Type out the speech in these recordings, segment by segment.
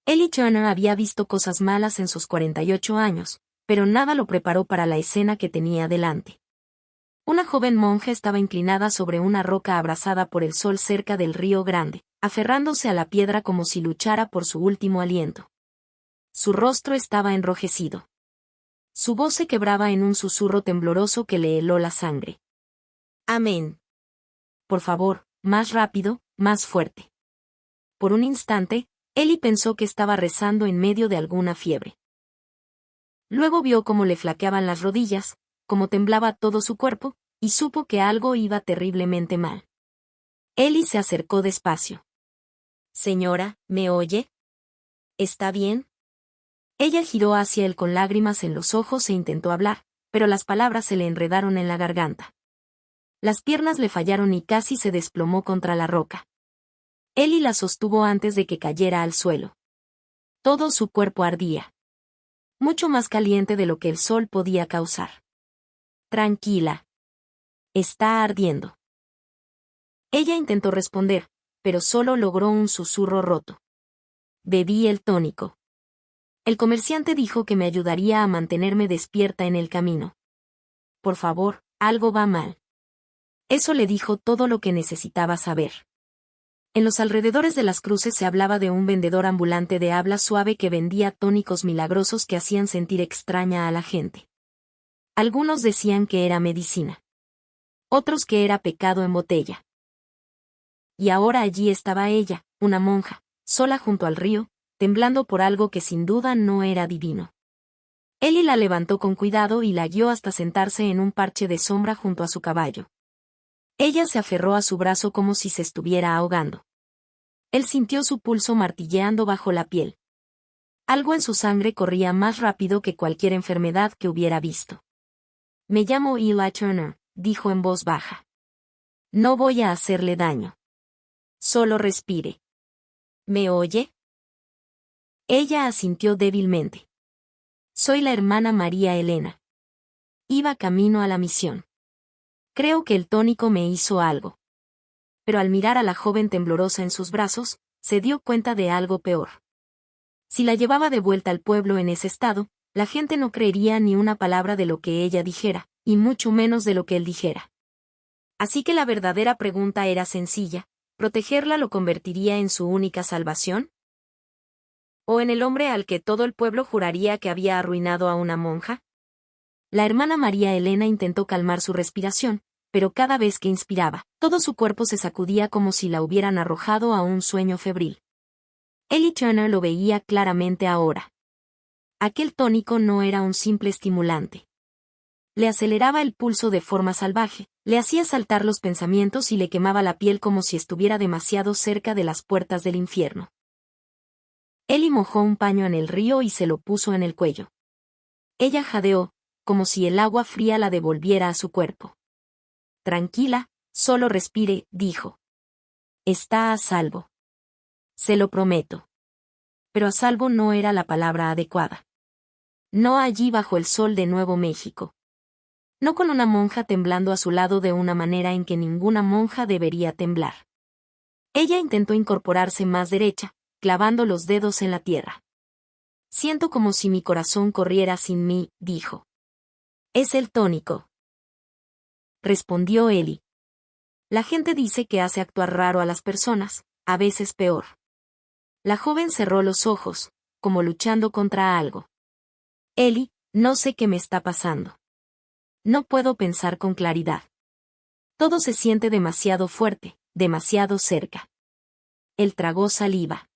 Ellie Turner había visto cosas malas en sus 48 años, pero nada lo preparó para la escena que tenía delante. Una joven monja estaba inclinada sobre una roca abrasada por el sol cerca del río Grande, aferrándose a la piedra como si luchara por su último aliento. Su rostro estaba enrojecido. Su voz se quebraba en un susurro tembloroso que le heló la sangre. Amén. Por favor, más rápido, más fuerte. Por un instante, Ellie pensó que estaba rezando en medio de alguna fiebre. Luego vio cómo le flaqueaban las rodillas, cómo temblaba todo su cuerpo, y supo que algo iba terriblemente mal. Ellie se acercó despacio. Señora, ¿me oye? ¿Está bien? Ella giró hacia él con lágrimas en los ojos e intentó hablar, pero las palabras se le enredaron en la garganta. Las piernas le fallaron y casi se desplomó contra la roca. Ellie la sostuvo antes de que cayera al suelo. Todo su cuerpo ardía. Mucho más caliente de lo que el sol podía causar. Tranquila. Está ardiendo. Ella intentó responder, pero solo logró un susurro roto. Bebí el tónico. El comerciante dijo que me ayudaría a mantenerme despierta en el camino. Por favor, algo va mal. Eso le dijo todo lo que necesitaba saber. En los alrededores de las cruces se hablaba de un vendedor ambulante de habla suave que vendía tónicos milagrosos que hacían sentir extraña a la gente. Algunos decían que era medicina. Otros que era pecado en botella. Y ahora allí estaba ella, una monja, sola junto al río, temblando por algo que sin duda no era divino. Ellie la levantó con cuidado y la guió hasta sentarse en un parche de sombra junto a su caballo. Ella se aferró a su brazo como si se estuviera ahogando. Él sintió su pulso martilleando bajo la piel. Algo en su sangre corría más rápido que cualquier enfermedad que hubiera visto. Me llamo Eli Turner, dijo en voz baja. No voy a hacerle daño. Solo respire. ¿Me oye? Ella asintió débilmente. Soy la hermana María Elena. Iba camino a la misión. Creo que el tónico me hizo algo. Pero al mirar a la joven temblorosa en sus brazos, se dio cuenta de algo peor. Si la llevaba de vuelta al pueblo en ese estado, la gente no creería ni una palabra de lo que ella dijera, y mucho menos de lo que él dijera. Así que la verdadera pregunta era sencilla: ¿protegerla lo convertiría en su única salvación? ¿O en el hombre al que todo el pueblo juraría que había arruinado a una monja? La hermana María Elena intentó calmar su respiración, pero cada vez que inspiraba, todo su cuerpo se sacudía como si la hubieran arrojado a un sueño febril. Ellie Turner lo veía claramente ahora. Aquel tónico no era un simple estimulante. Le aceleraba el pulso de forma salvaje, le hacía saltar los pensamientos y le quemaba la piel como si estuviera demasiado cerca de las puertas del infierno. Ellie mojó un paño en el río y se lo puso en el cuello. Ella jadeó, como si el agua fría la devolviera a su cuerpo. Tranquila, solo respire, dijo. Está a salvo. Se lo prometo. Pero a salvo no era la palabra adecuada. No allí bajo el sol de Nuevo México. No con una monja temblando a su lado de una manera en que ninguna monja debería temblar. Ella intentó incorporarse más derecha, clavando los dedos en la tierra. Siento como si mi corazón corriera sin mí, dijo. Es el tónico. Respondió Ellie. La gente dice que hace actuar raro a las personas, a veces peor. La joven cerró los ojos, como luchando contra algo. Ellie, no sé qué me está pasando. No puedo pensar con claridad. Todo se siente demasiado fuerte, demasiado cerca. Él tragó saliva.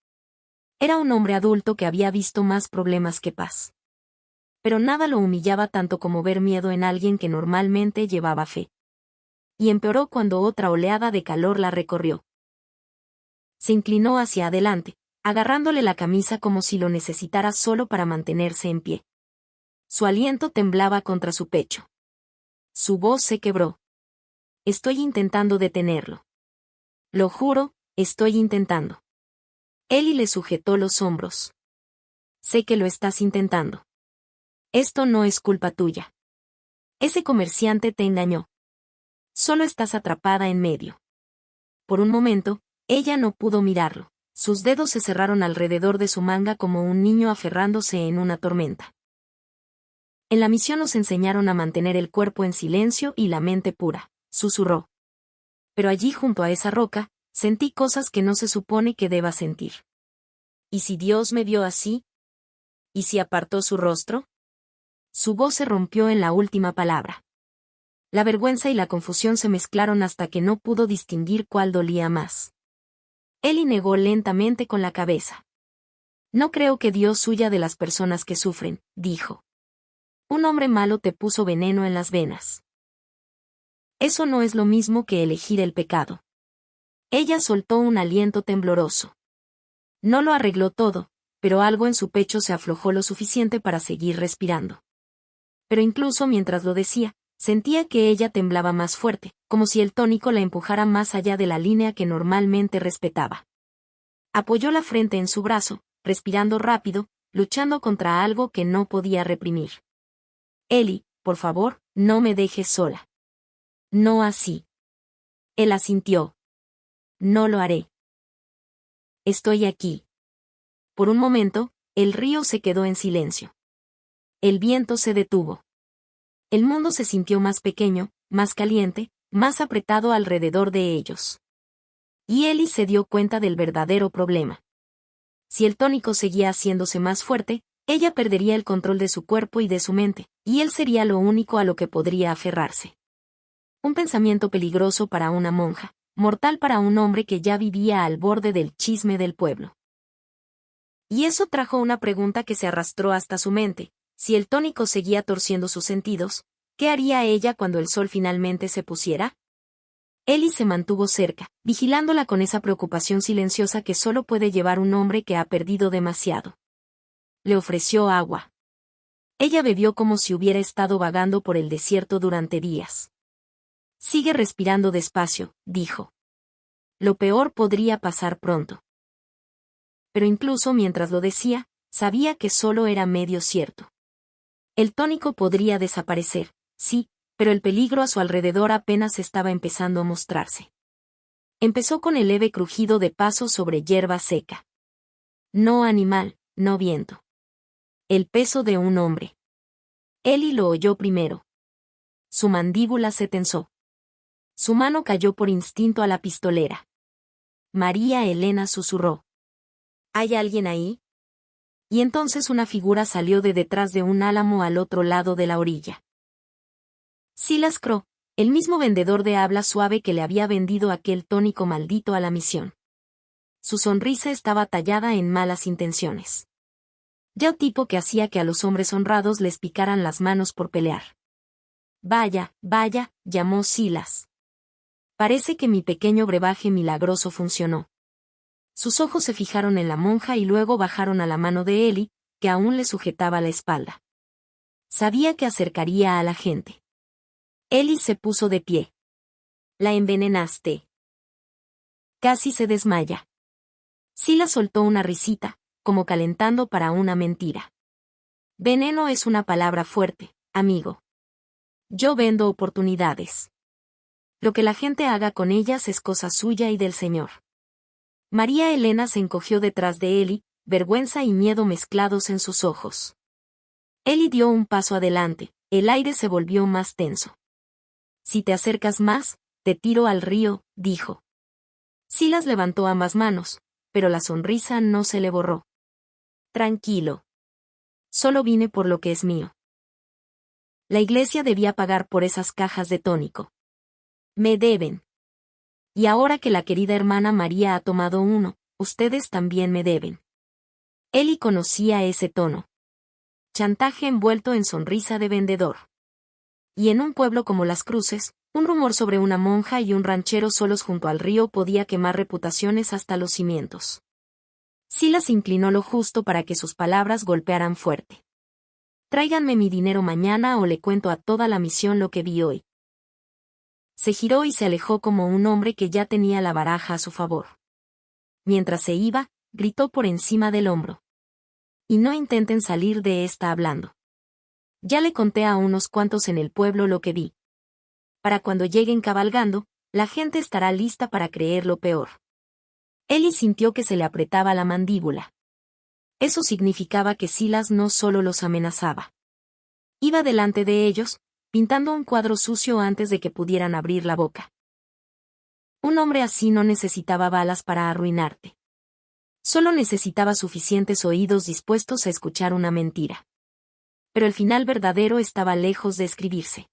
Era un hombre adulto que había visto más problemas que paz. Pero nada lo humillaba tanto como ver miedo en alguien que normalmente llevaba fe. Y empeoró cuando otra oleada de calor la recorrió. Se inclinó hacia adelante, agarrándole la camisa como si lo necesitara solo para mantenerse en pie. Su aliento temblaba contra su pecho. Su voz se quebró. Estoy intentando detenerlo. Lo juro, estoy intentando. Ellie le sujetó los hombros. Sé que lo estás intentando. Esto no es culpa tuya. Ese comerciante te engañó. Solo estás atrapada en medio. Por un momento, ella no pudo mirarlo, Sus dedos se cerraron alrededor de su manga como un niño aferrándose en una tormenta. En la misión nos enseñaron a mantener el cuerpo en silencio y la mente pura, susurró. Pero allí junto a esa roca, sentí cosas que no se supone que deba sentir. ¿Y si Dios me vio así? ¿Y si apartó su rostro? Su voz se rompió en la última palabra. La vergüenza y la confusión se mezclaron hasta que no pudo distinguir cuál dolía más. Eli negó lentamente con la cabeza. No creo que Dios huya de las personas que sufren, dijo. Un hombre malo te puso veneno en las venas. Eso no es lo mismo que elegir el pecado. Ella soltó un aliento tembloroso. No lo arregló todo, pero algo en su pecho se aflojó lo suficiente para seguir respirando. Pero incluso mientras lo decía, sentía que ella temblaba más fuerte, como si el tónico la empujara más allá de la línea que normalmente respetaba. Apoyó la frente en su brazo, respirando rápido, luchando contra algo que no podía reprimir. Eli, por favor, no me dejes sola. No así. Él asintió. No lo haré. Estoy aquí. Por un momento, el río se quedó en silencio. El viento se detuvo. El mundo se sintió más pequeño, más caliente, más apretado alrededor de ellos. Y Eli se dio cuenta del verdadero problema. Si el tónico seguía haciéndose más fuerte, ella perdería el control de su cuerpo y de su mente, y él sería lo único a lo que podría aferrarse. Un pensamiento peligroso para una monja, mortal para un hombre que ya vivía al borde del chisme del pueblo. Y eso trajo una pregunta que se arrastró hasta su mente: si el tónico seguía torciendo sus sentidos, ¿qué haría ella cuando el sol finalmente se pusiera? Eli se mantuvo cerca, vigilándola con esa preocupación silenciosa que solo puede llevar un hombre que ha perdido demasiado. Le ofreció agua. Ella bebió como si hubiera estado vagando por el desierto durante días. Sigue respirando despacio, dijo. Lo peor podría pasar pronto. Pero incluso mientras lo decía, sabía que solo era medio cierto. El tónico podría desaparecer, sí, pero el peligro a su alrededor apenas estaba empezando a mostrarse. Empezó con el leve crujido de pasos sobre hierba seca. No animal, no viento. El peso de un hombre. Eli lo oyó primero. Su mandíbula se tensó. Su mano cayó por instinto a la pistolera. María Elena susurró. ¿Hay alguien ahí? Y entonces una figura salió de detrás de un álamo al otro lado de la orilla. Silas Crow, el mismo vendedor de habla suave que le había vendido aquel tónico maldito a la misión. Su sonrisa estaba tallada en malas intenciones. Ya un tipo que hacía que a los hombres honrados les picaran las manos por pelear. Vaya, vaya, llamó Silas. Parece que mi pequeño brebaje milagroso funcionó. Sus ojos se fijaron en la monja y luego bajaron a la mano de Eli, que aún le sujetaba la espalda. Sabía que acercaría a la gente. Eli se puso de pie. La envenenaste. Casi se desmaya. Silas soltó una risita, como calentando para una mentira. Veneno es una palabra fuerte, amigo. Yo vendo oportunidades. Lo que la gente haga con ellas es cosa suya y del Señor. María Elena se encogió detrás de Eli, vergüenza y miedo mezclados en sus ojos. Eli dio un paso adelante, el aire se volvió más tenso. Si te acercas más, te tiro al río, dijo. Silas levantó ambas manos, pero la sonrisa no se le borró. Tranquilo. Solo vine por lo que es mío. La iglesia debía pagar por esas cajas de tónico. Me deben. Y ahora que la querida hermana María ha tomado uno, ustedes también me deben. Eli conocía ese tono. Chantaje envuelto en sonrisa de vendedor. Y en un pueblo como Las Cruces, un rumor sobre una monja y un ranchero solos junto al río podía quemar reputaciones hasta los cimientos. Silas inclinó lo justo para que sus palabras golpearan fuerte. Tráiganme mi dinero mañana o le cuento a toda la misión lo que vi hoy. Se giró y se alejó como un hombre que ya tenía la baraja a su favor. Mientras se iba, gritó por encima del hombro. Y no intenten salir de esta hablando. Ya le conté a unos cuantos en el pueblo lo que vi. Para cuando lleguen cabalgando, la gente estará lista para creer lo peor. Ellie sintió que se le apretaba la mandíbula. Eso significaba que Silas no solo los amenazaba. Iba delante de ellos, pintando un cuadro sucio antes de que pudieran abrir la boca. Un hombre así no necesitaba balas para arruinarte. Solo necesitaba suficientes oídos dispuestos a escuchar una mentira. Pero el final verdadero estaba lejos de escribirse.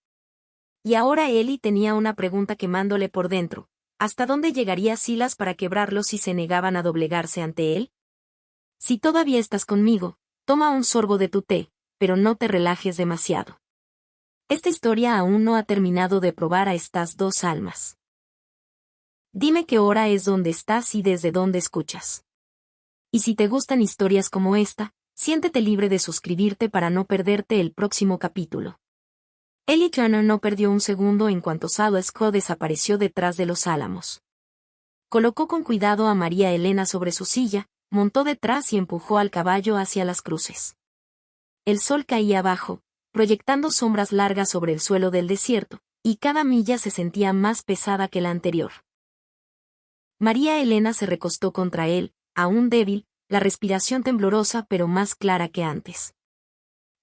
Y ahora Ellie tenía una pregunta quemándole por dentro. ¿Hasta dónde llegaría Silas para quebrarlos si se negaban a doblegarse ante él? Si todavía estás conmigo, toma un sorbo de tu té, pero no te relajes demasiado. Esta historia aún no ha terminado de probar a estas dos almas. Dime qué hora es donde estás y desde dónde escuchas. Y si te gustan historias como esta, siéntete libre de suscribirte para no perderte el próximo capítulo. Ellie Turner no perdió un segundo en cuanto Silas Coe desapareció detrás de los álamos. Colocó con cuidado a María Elena sobre su silla, montó detrás y empujó al caballo hacia las cruces. El sol caía abajo, proyectando sombras largas sobre el suelo del desierto, y cada milla se sentía más pesada que la anterior. María Elena se recostó contra él, aún débil, la respiración temblorosa pero más clara que antes.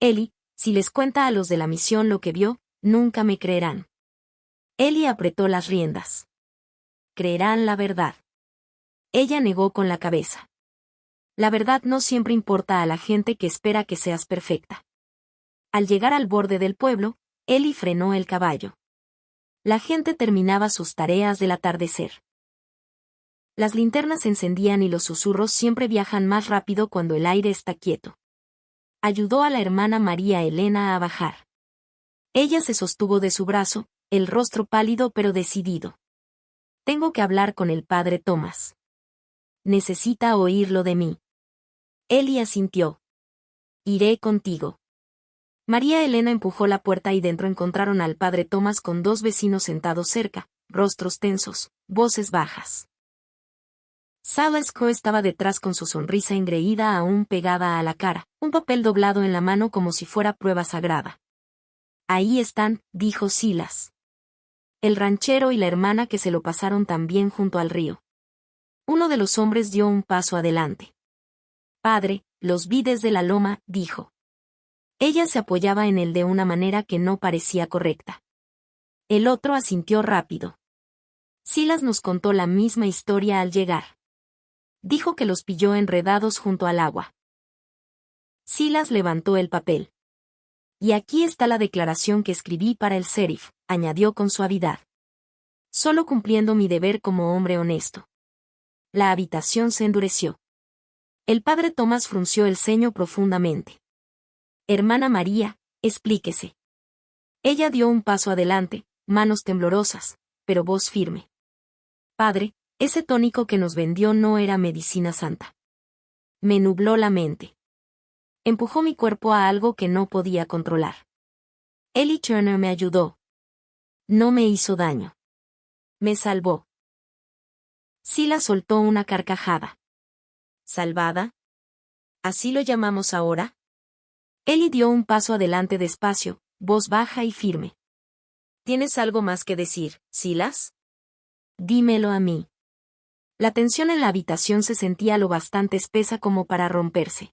Ellie, si les cuenta a los de la misión lo que vio, nunca me creerán. Ellie apretó las riendas. Creerán la verdad. Ella negó con la cabeza. La verdad no siempre importa a la gente que espera que seas perfecta. Al llegar al borde del pueblo, Ellie frenó el caballo. La gente terminaba sus tareas del atardecer. Las linternas se encendían y los susurros siempre viajan más rápido cuando el aire está quieto. Ayudó a la hermana María Elena a bajar. Ella se sostuvo de su brazo, el rostro pálido pero decidido. Tengo que hablar con el padre Thomas. Necesita oírlo de mí. Ellie asintió. Iré contigo. María Elena empujó la puerta y dentro encontraron al padre Thomas con dos vecinos sentados cerca, rostros tensos, voces bajas. Silas Coe estaba detrás con su sonrisa engreída aún pegada a la cara, un papel doblado en la mano como si fuera prueba sagrada. Ahí están, dijo Silas. El ranchero y la hermana que se lo pasaron también junto al río. Uno de los hombres dio un paso adelante. Padre, los vi desde la loma, dijo. Ella se apoyaba en él de una manera que no parecía correcta. El otro asintió rápido. Silas nos contó la misma historia al llegar. Dijo que los pilló enredados junto al agua. Silas levantó el papel. Y aquí está la declaración que escribí para el sheriff, añadió con suavidad. Solo cumpliendo mi deber como hombre honesto. La habitación se endureció. El padre Thomas frunció el ceño profundamente. Hermana María, explíquese. Ella dio un paso adelante, manos temblorosas, pero voz firme. Padre, ese tónico que nos vendió no era medicina santa. Me nubló la mente. Empujó mi cuerpo a algo que no podía controlar. Ellie Turner me ayudó. No me hizo daño. Me salvó. Silas soltó una carcajada. ¿Salvada? ¿Así lo llamamos ahora? Ellie dio un paso adelante despacio, voz baja y firme. ¿Tienes algo más que decir, Silas? Dímelo a mí. La tensión en la habitación se sentía lo bastante espesa como para romperse.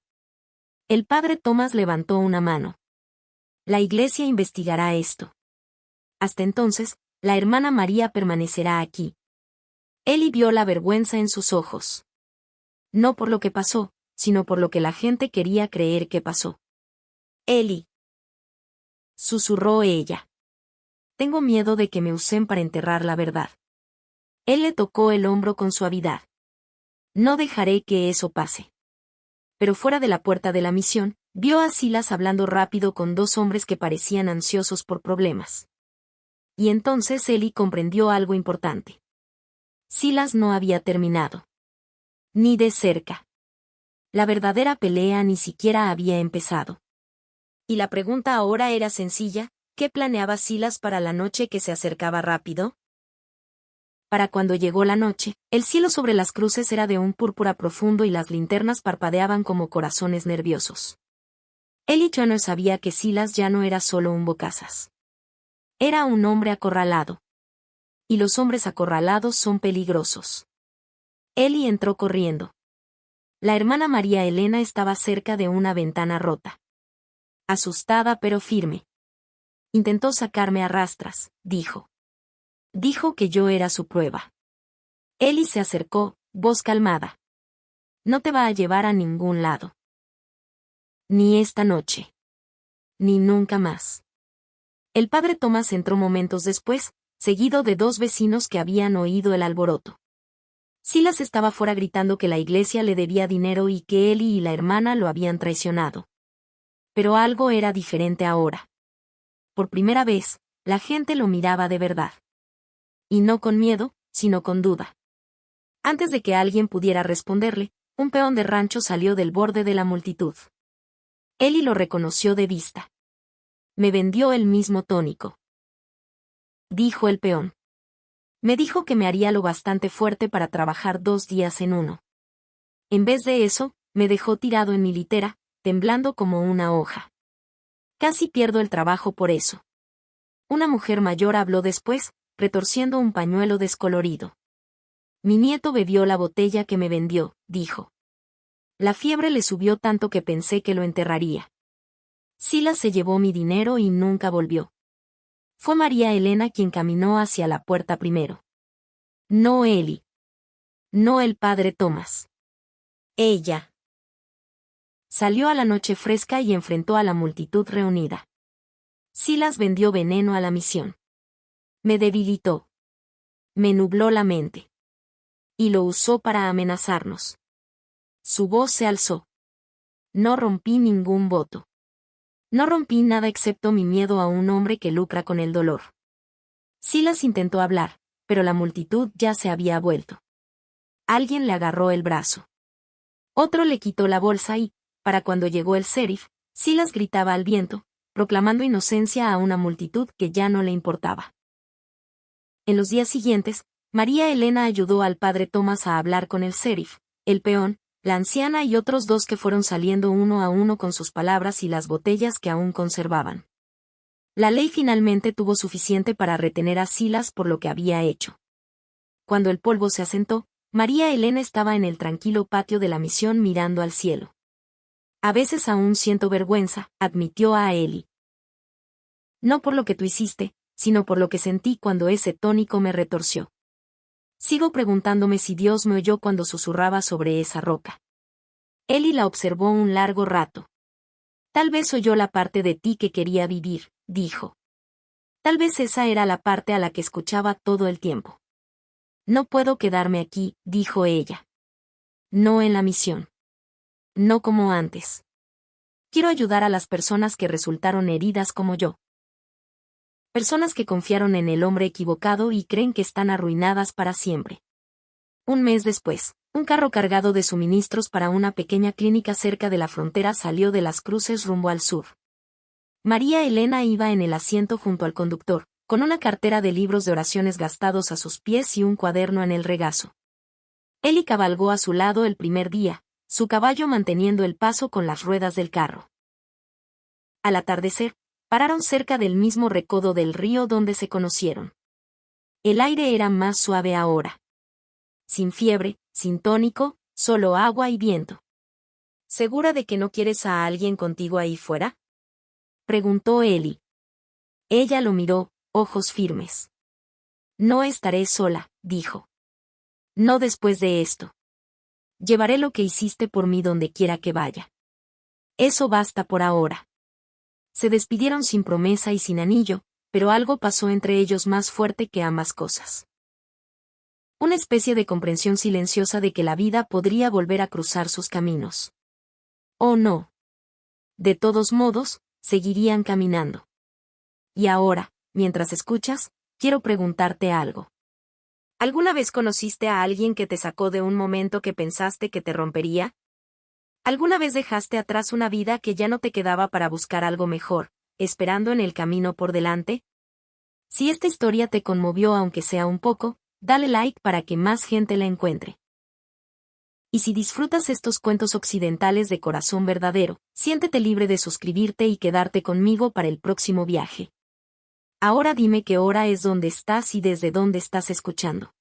El padre Thomas levantó una mano. La iglesia investigará esto. Hasta entonces, la hermana María permanecerá aquí. Ellie vio la vergüenza en sus ojos. No por lo que pasó, sino por lo que la gente quería creer que pasó. Ellie. Susurró ella. Tengo miedo de que me usen para enterrar la verdad. Él le tocó el hombro con suavidad. No dejaré que eso pase. Pero fuera de la puerta de la misión, vio a Silas hablando rápido con dos hombres que parecían ansiosos por problemas. Y entonces Ellie comprendió algo importante. Silas no había terminado. Ni de cerca. La verdadera pelea ni siquiera había empezado. Y la pregunta ahora era sencilla, ¿qué planeaba Silas para la noche que se acercaba rápido? Para cuando llegó la noche, el cielo sobre las cruces era de un púrpura profundo y las linternas parpadeaban como corazones nerviosos. Ellie Turner sabía que Silas ya no era solo un bocazas. Era un hombre acorralado. Y los hombres acorralados son peligrosos. Eli entró corriendo. La hermana María Elena estaba cerca de una ventana rota. Asustada pero firme. Intentó sacarme a rastras, dijo. Dijo que yo era su prueba. Eli se acercó, voz calmada. No te va a llevar a ningún lado. Ni esta noche. Ni nunca más. El padre Tomás entró momentos después, seguido de dos vecinos que habían oído el alboroto. Silas estaba fuera gritando que la iglesia le debía dinero y que Eli y la hermana lo habían traicionado. Pero algo era diferente ahora. Por primera vez, la gente lo miraba de verdad. Y no con miedo, sino con duda. Antes de que alguien pudiera responderle, un peón de rancho salió del borde de la multitud. Eli lo reconoció de vista. Me vendió el mismo tónico, dijo el peón. Me dijo que me haría lo bastante fuerte para trabajar 2 días en uno. En vez de eso, me dejó tirado en mi litera, temblando como una hoja. Casi pierdo el trabajo por eso. Una mujer mayor habló después, retorciendo un pañuelo descolorido. Mi nieto bebió la botella que me vendió, dijo. La fiebre le subió tanto que pensé que lo enterraría. Silas se llevó mi dinero y nunca volvió. Fue María Elena quien caminó hacia la puerta primero. No Eli. No el padre Tomás. Ella. Salió a la noche fresca y enfrentó a la multitud reunida. Silas vendió veneno a la misión. Me debilitó. Me nubló la mente. Y lo usó para amenazarnos. Su voz se alzó. No rompí ningún voto. No rompí nada excepto mi miedo a un hombre que lucra con el dolor. Silas intentó hablar, pero la multitud ya se había vuelto. Alguien le agarró el brazo. Otro le quitó la bolsa y, para cuando llegó el sheriff, Silas gritaba al viento, proclamando inocencia a una multitud que ya no le importaba. En los días siguientes, María Elena ayudó al padre Tomás a hablar con el sheriff, el peón, la anciana y otros 2 que fueron saliendo uno a uno con sus palabras y las botellas que aún conservaban. La ley finalmente tuvo suficiente para retener a Silas por lo que había hecho. Cuando el polvo se asentó, María Elena estaba en el tranquilo patio de la misión mirando al cielo. A veces aún siento vergüenza, admitió a Eli. No por lo que tú hiciste, sino por lo que sentí cuando ese tónico me retorció. Sigo preguntándome si Dios me oyó cuando susurraba sobre esa roca. Eli la observó un largo rato. Tal vez oyó la parte de ti que quería vivir, dijo. Tal vez esa era la parte a la que escuchaba todo el tiempo. No puedo quedarme aquí, dijo ella. No en la misión. No como antes. Quiero ayudar a las personas que resultaron heridas como yo. Personas que confiaron en el hombre equivocado y creen que están arruinadas para siempre. Un mes después, un carro cargado de suministros para una pequeña clínica cerca de la frontera salió de Las Cruces rumbo al sur. María Elena iba en el asiento junto al conductor, con una cartera de libros de oraciones gastados a sus pies y un cuaderno en el regazo. Eli cabalgó a su lado el primer día, su caballo manteniendo el paso con las ruedas del carro. Al atardecer, pararon cerca del mismo recodo del río donde se conocieron. El aire era más suave ahora. Sin fiebre, sin tónico, solo agua y viento. ¿Segura de que no quieres a alguien contigo ahí fuera?, preguntó Eli. Ella lo miró, ojos firmes. No estaré sola, dijo. No después de esto. Llevaré lo que hiciste por mí donde quiera que vaya. Eso basta por ahora. Se despidieron sin promesa y sin anillo, pero algo pasó entre ellos más fuerte que ambas cosas. Una especie de comprensión silenciosa de que la vida podría volver a cruzar sus caminos. ¿O no? De todos modos, seguirían caminando. Y ahora, mientras escuchas, quiero preguntarte algo. ¿Alguna vez conociste a alguien que te sacó de un momento que pensaste que te rompería? ¿Alguna vez dejaste atrás una vida que ya no te quedaba para buscar algo mejor, esperando en el camino por delante? Si esta historia te conmovió aunque sea un poco, dale like para que más gente la encuentre. Y si disfrutas estos cuentos occidentales de corazón verdadero, siéntete libre de suscribirte y quedarte conmigo para el próximo viaje. Ahora dime qué hora es donde estás y desde dónde estás escuchando.